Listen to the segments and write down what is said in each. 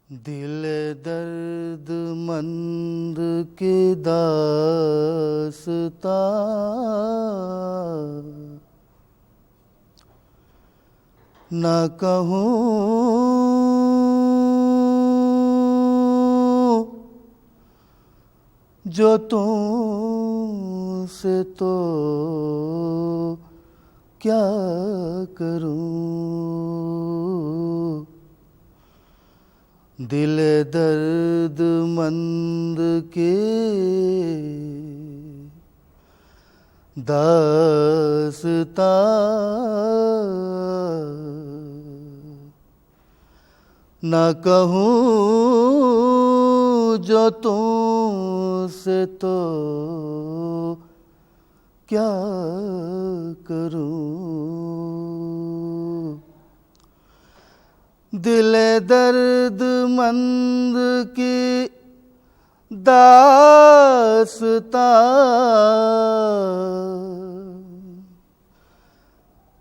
دل درد مند کی داستان نہ کہوں جو تم سے تو کیا کروں، دل درد مند کی داستان نہ کہوں جو تم سے تو کیا کروں، دل درد مند کی داستان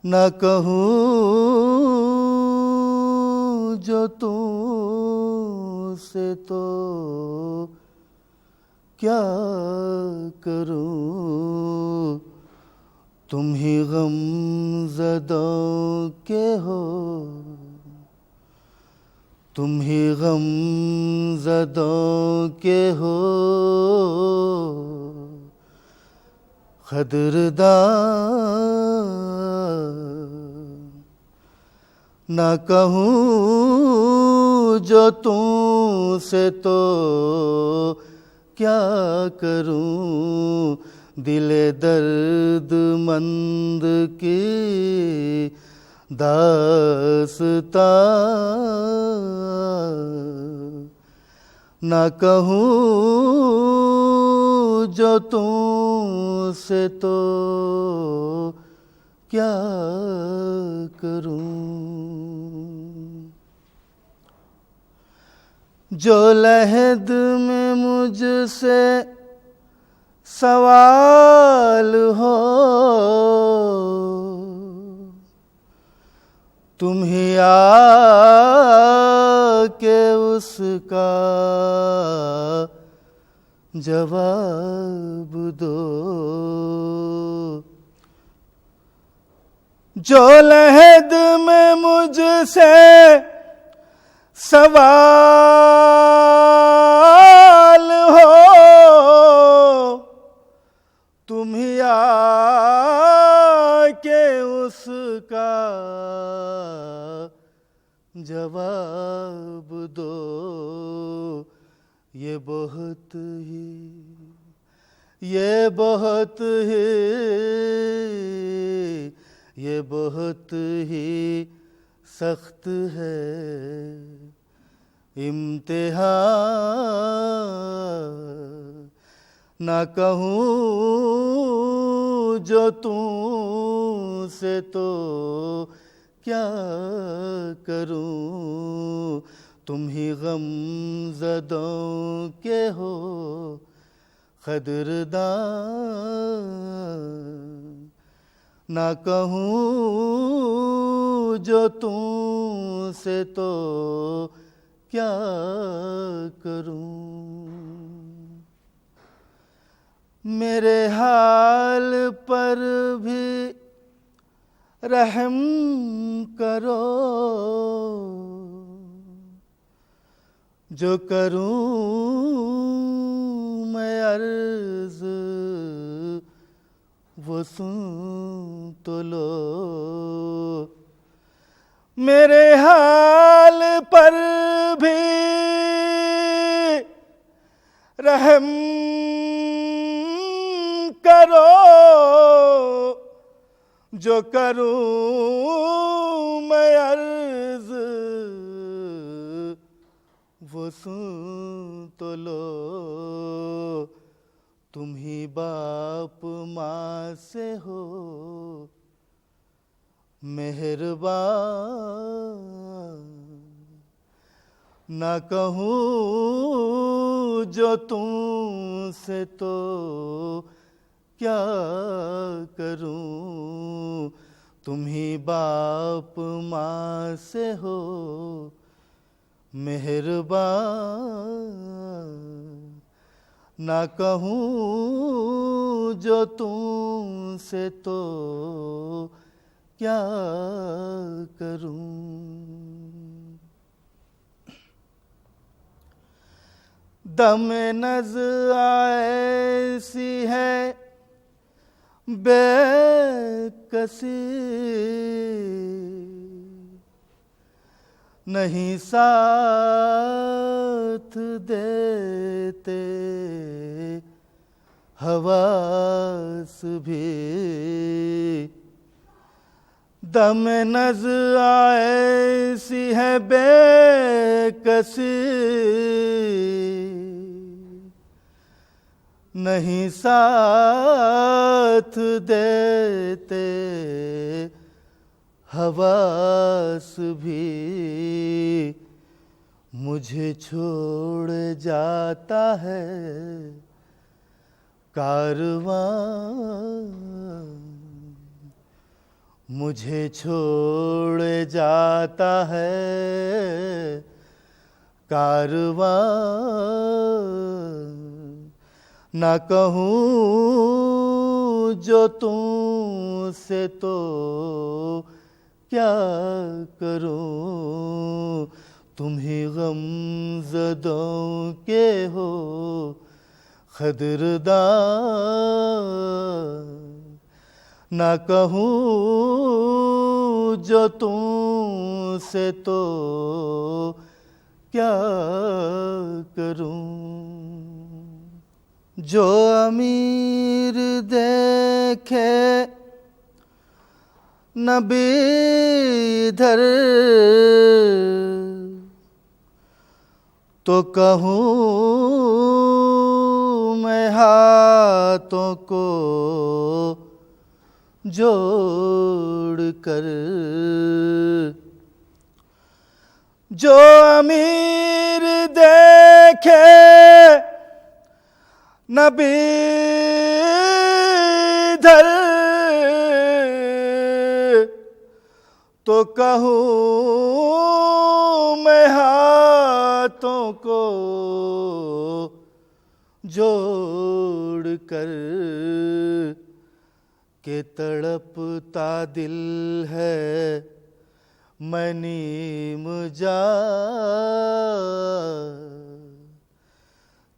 نہ کہوں جو تم سے تو کیا کروں، تم ہی غم زدوں کے ہو، تم ہی غم زدوں کے ہو قدردان، نہ کہوں جو تم سے تو کیا کروں، دل درد مند کی داستان نہ کہوں جو تم سے تو کیا کروں، جو لحد میں مجھ سے سوال ہو تم ہی آ کے اس کا جواب دو، جو لحد میں مجھ سے سوال ہو تم ہی آ کے اس کا جواب دو، یہ بہت ہی سخت ہے امتحان، نہ کہوں جو تم سے تو کیا کروں، تم ہی غم زدوں کے ہو قدردان، نہ کہوں جو تم سے تو کیا کروں، میرے حال پر بھی رحم کرو، جو کروں میں عرض وہ سن تو لو، میرے حال پر بھی رحم کرو، جو کروں میں عرض وہ سن تو لو، تم ہی باپ ماں سے ہو مہربان، نہ کہوں جو تم سے تو کیا کروں، تم ہی باپ ماں سے ہو مہربان نہ کہوں جو تم سے تو کیا کروں. دم نز ایسی ہے بے کسی نہیں ساتھ دیتے حواس بھی. دم نز ایسی ہے بے کسی نہیں ساتھ دیتے حواس بھی. مجھے چھوڑ جاتا ہے کارواں، مجھے چھوڑ جاتا ہے کارواں. نہ کہوں جو تم سے تو کیا کروں. تم ہی غم زدوں کے ہو قدردان. نہ کہوں جو تم سے تو کیا کروں. جو امیر دیکھے نبی ادھر تو کہوں میں ہاتھوں کو جوڑ کر. جو امیر دیکھے نبی ادھر تو کہوں میں ہاتھوں کو جوڑ کر کہ تڑپتا دل ہے میں نیم جان.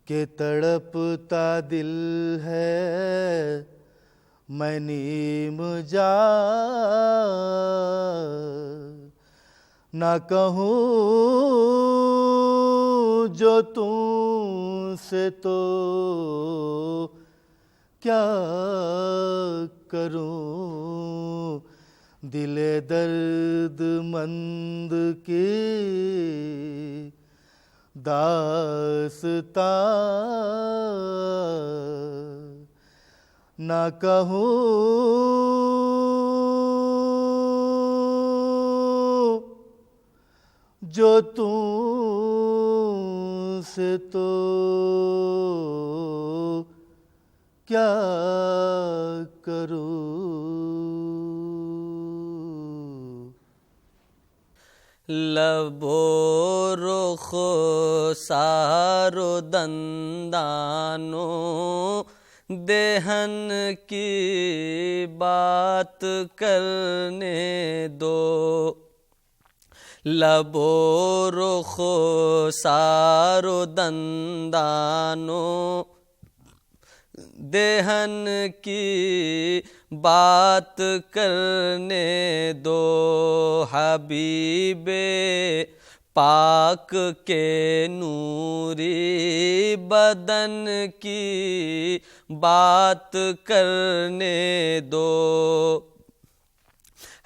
کہ تڑپتا دل ہے میں نیم جان. نہ کہوں جو تم سے تو کیا کروں. دل درد مند کی داستان. نہ کہوں جو تم سے تو کیا کروں. لب و رخسار و دندانوں دہن کی بات کرنے دو. لب و رخسار و دندانوں دہن کی بات کرنے دو. حبیب پاک کے نوری بدن کی بات کرنے دو.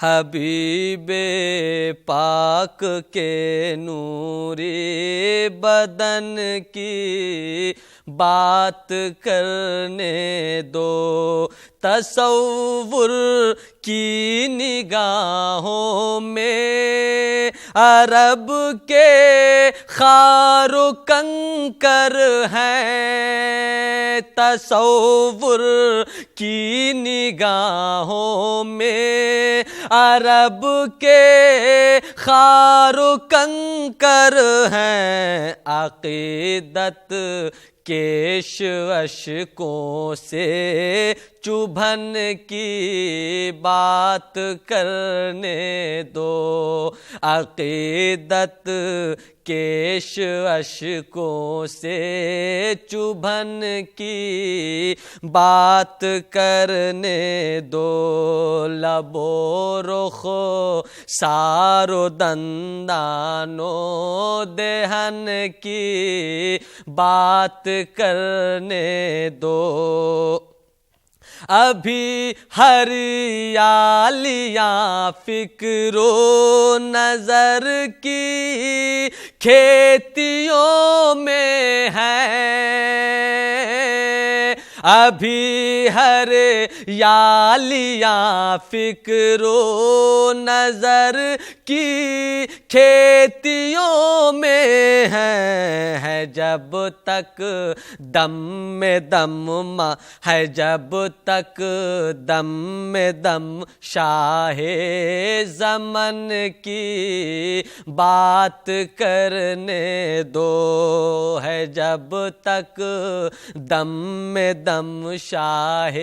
حبیب پاک کے نوری بدن کی بات کرنے دو. تصور کی نگاہوں میں عرب کے خار و کنکر ہیں. تصور کی نگاہوں میں عرب کے خار و کنکر ہیں، عقیدت کے اشکوں سے چبھن کی بات کرنے دو، عقیدت کے اشکوں سے چبھن کی بات کرنے دو، لب و رخ سار و دندانوں دہن کی بات کرنے دو، ابھی ہریالیاں فکر و نظر کی کھیتیوں میں ہیں، ابھی ہریالیاں فکر و نظر کی کھیتیوں میں ہے جب تک دم میں دم ہے، جب تک دم میں دم شاہ زمن کی بات کرنے دو، ہے جب تک دم میں دم شاہ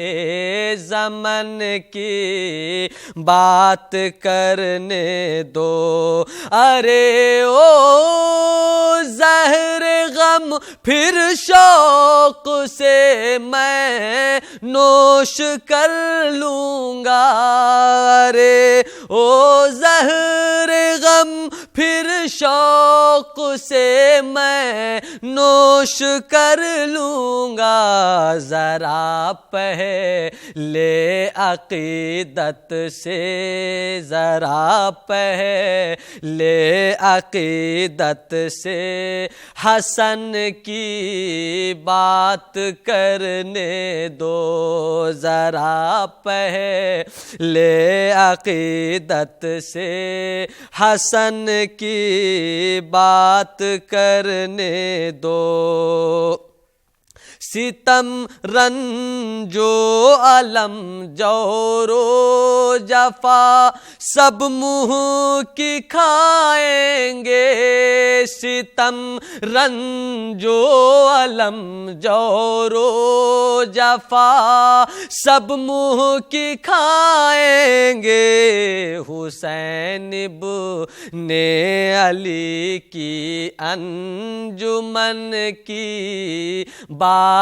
زمن کی بات کرنے دو، ارے او زہر غم پھر شوق سے میں نوش کر لوں گا، ارے او زہر غم پھر شوق سے میں نوش کر لوں گا، ذرا پہلے عقیدت سے، ذرا پہلے عقیدت سے حسن کی بات کرنے دو، ذرا پہلے عقیدت سے حسن کی بات کرنے دو، ستم رنج و الم جور و جفا سب منہ کی کھائیں گے، ستم رنج و الم جور و جفا سب منہ کی کھائیں گے، حسین ابن علی کی انجمن کی بات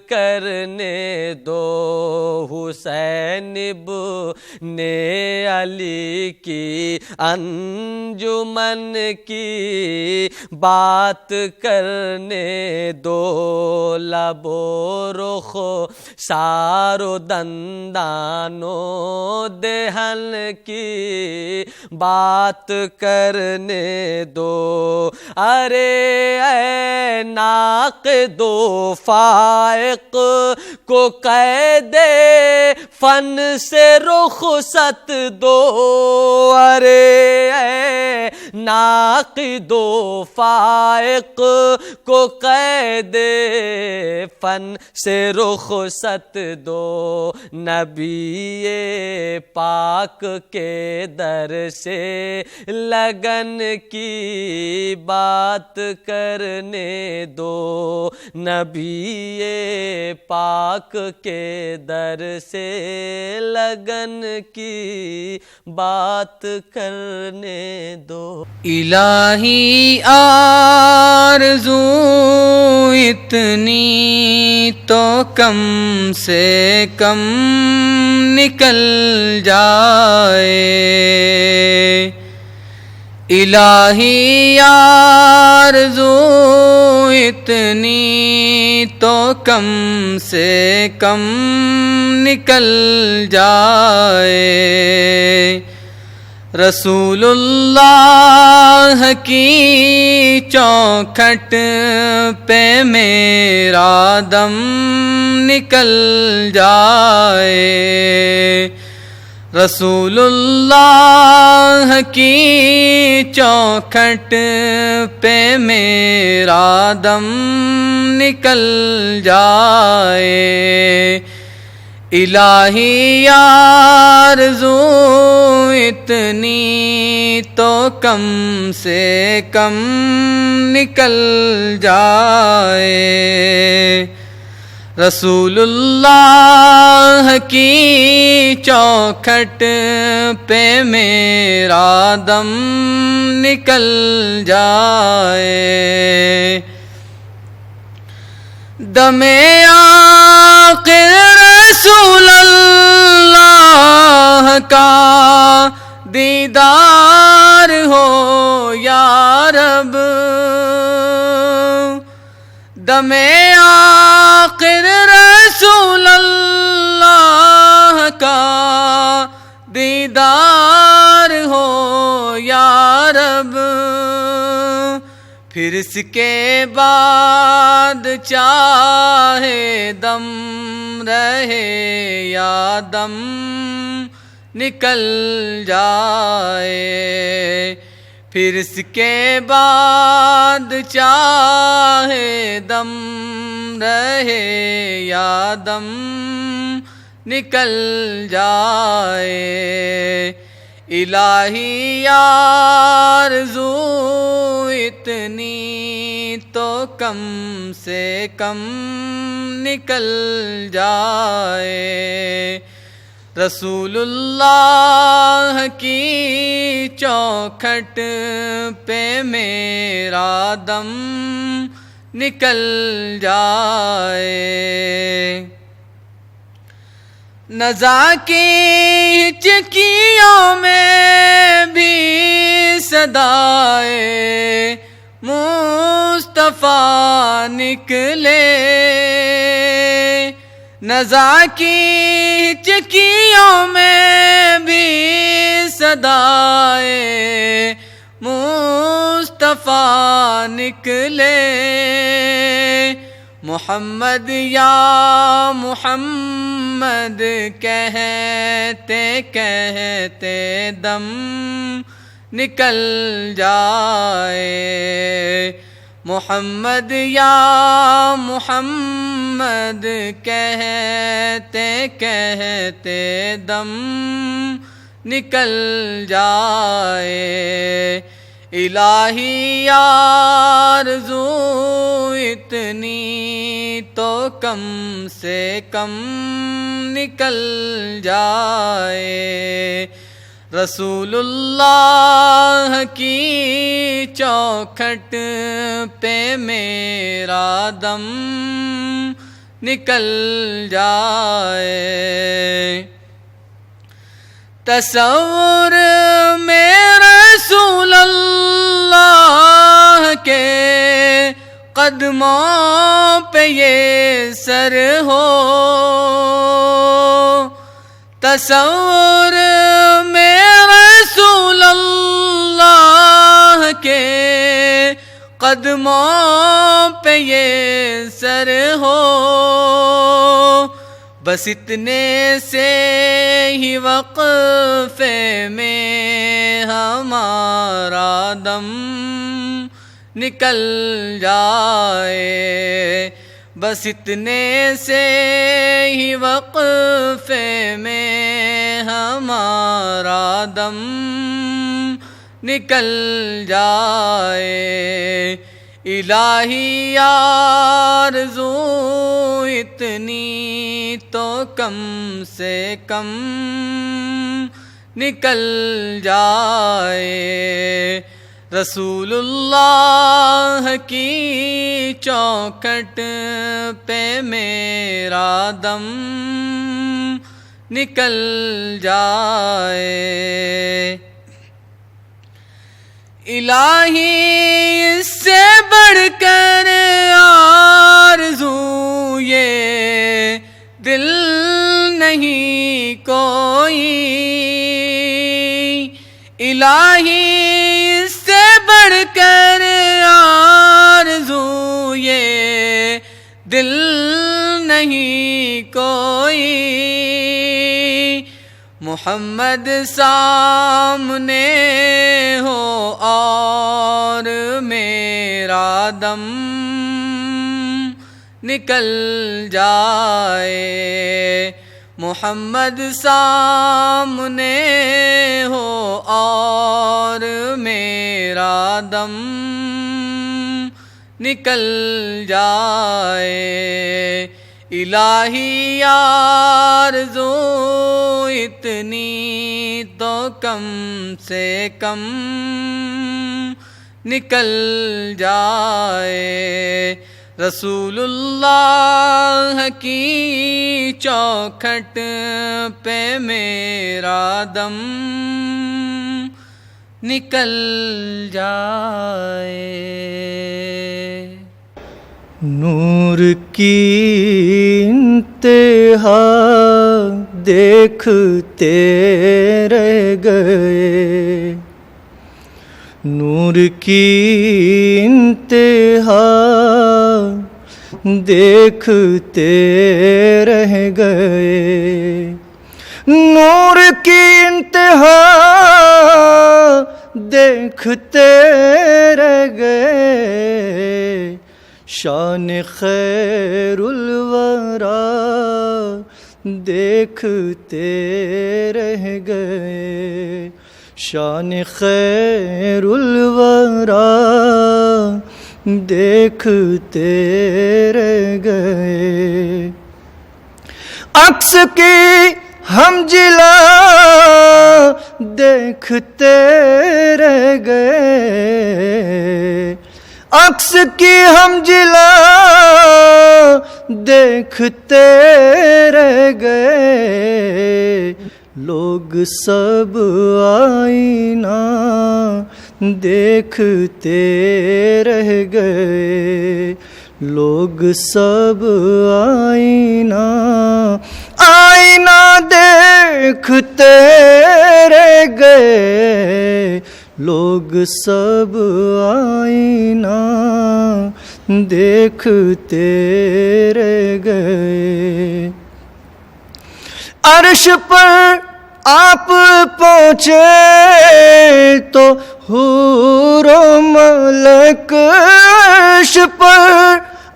کرنے دو، حسین ابن علی کی انجمن کی بات کرنے دو، لب و رخ سار و دندانوں دہن کی بات کرنے دو، ارے اے ناقد و فائق کو قید فن سے رخصت دو، ارے اے ناقد و فائق کو قید فن سے رخصت دو، نبی پاک کے در سے لگن کی بات کرنے دو، نبی پاک کے در سے لگن کی بات کرنے دو، الہی آرزو اتنی تو کم سے کم نکل جائے، الہی آرزو اتنی تو کم سے کم نکل جائے، رسول اللہ کی چوکھٹ پہ میرا دم نکل جائے، رسول اللہ کی چوکھٹ پہ میرا دم نکل جائے، الہی آرزو اتنی تو کم سے کم نکل جائے، رسول اللہ کی چوکھٹ پہ میرا دم نکل جائے، دم آخر رسول اللہ کا دیدار ہو یا رب، دم آخر رسول اللہ کا دیدار ہو یا رب، پھر اس کے بعد چاہے دم رہے یا دم نکل جائے، پھر اس کے بعد چاہے دم رہے یا دم نکل جائے، الہی آرزو اتنی تو کم سے کم نکل جائے، رسول اللہ کی چوکھٹ پہ میرا دم نکل جائے، نزا کی ہچکیوں میں بھی صدائے مصطفیٰ نکلے، نزا کی ہچکیوں میں بھی صدائے مصطفیٰ نکلے، محمد یا محمد کہتے کہتے دم نکل جائے، محمد یا محمد کہتے کہتے دم نکل جائے، الہی آرزو اتنی تو کم سے کم نکل جائے، رسول اللہ کی چوکھٹ پہ میرا دم نکل جائے، تصور میں رسول اللہ کے قدموں پہ یہ سر ہو، تصور میں رسول اللہ کے قدموں پہ یہ سر ہو، بس اتنے سے ہی وقفے میں ہمارا دم نکل جائے، بس اتنے سے ہی وقفے میں ہمارا دم نکل جائے، الہی آرزو اتنی تو کم سے کم نکل جائے، رسول اللہ کی چوکھٹ پہ میرا دم نکل جائے، الہی اس سے بڑھ کر آرزو یہ دل نہیں کوئی، الہی اس سے بڑھ کر آرزو یہ دل نہیں کوئی، محمد سامنے ہو اور میرا دم نکل جائے، محمد سامنے ہو اور میرا دم نکل جائے، الہی آرزو اتنی تو کم سے کم نکل جائے، رسول اللہ کی چوکھٹ پہ میرا دم نکل جائے۔ نور کی انتہا دیکھتے رہ گئے، نور کی انتہا دیکھتے رہ گئے، نور کی انتہا دیکھتے رہ گئے، شان خیر الورا دیکھتے رہ گئے، شان خیر الورا دیکھتے رہ گئے، عکس کی ہم جلا دیکھتے رہ گئے، عکس کی ہم جلا دیکھتے رہ گئے، لوگ سب آئینہ دیکھتے رہ گئے، لوگ سب آئینہ دیکھتے رہ گئے، لوگ سب آئینہ دیکھتے رہ گئے، عرش پر آپ پہنچے تو حور و ملک، عرش پر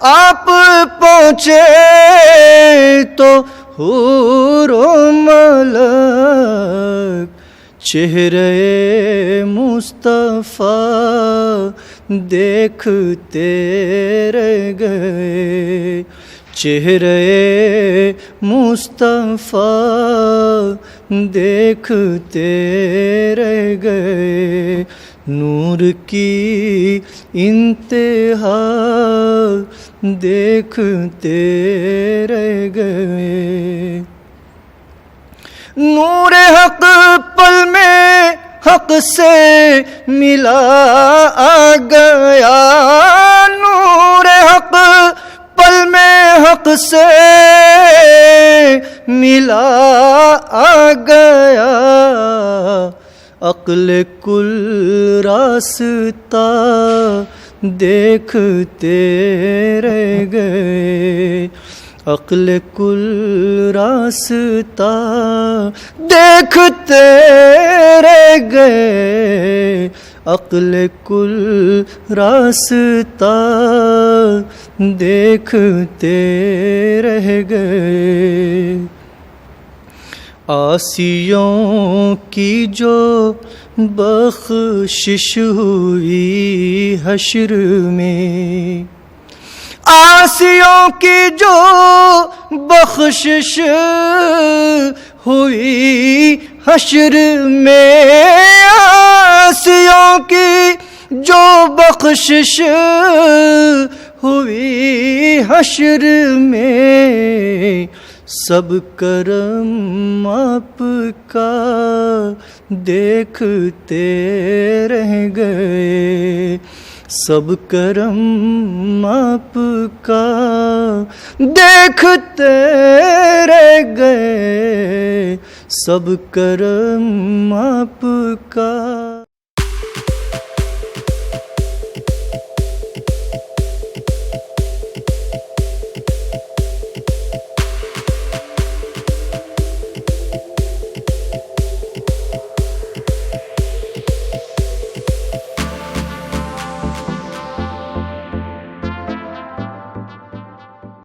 آپ پہنچے تو حور و ملک، چہرے مصطفیٰ دیکھتے رہ گئے، چہرے مصطفیٰ دیکھتے رہ گئے، نور کی انتہا دیکھتے رہ گئے، نور حق پل میں حق سے ملا آ گیا، نور حق پل میں حق سے ملا آ گیا، عقل کل راستہ دیکھتے رہ گئے، عقل کل راستہ دیکھتے رہ گئے، عقل کل راستہ دیکھتے رہ گئے، عاصیوں کی جو بخشش ہوئی حشر میں، عاصیوں کی جو بخشش ہوئی حشر میں، عاصیوں کی جو بخشش ہوئی حشر میں، سب کرم آپ کا دیکھتے رہ گئے، سب کرم آپ کا دیکھتے رہ گئے، سب کرم آپ کا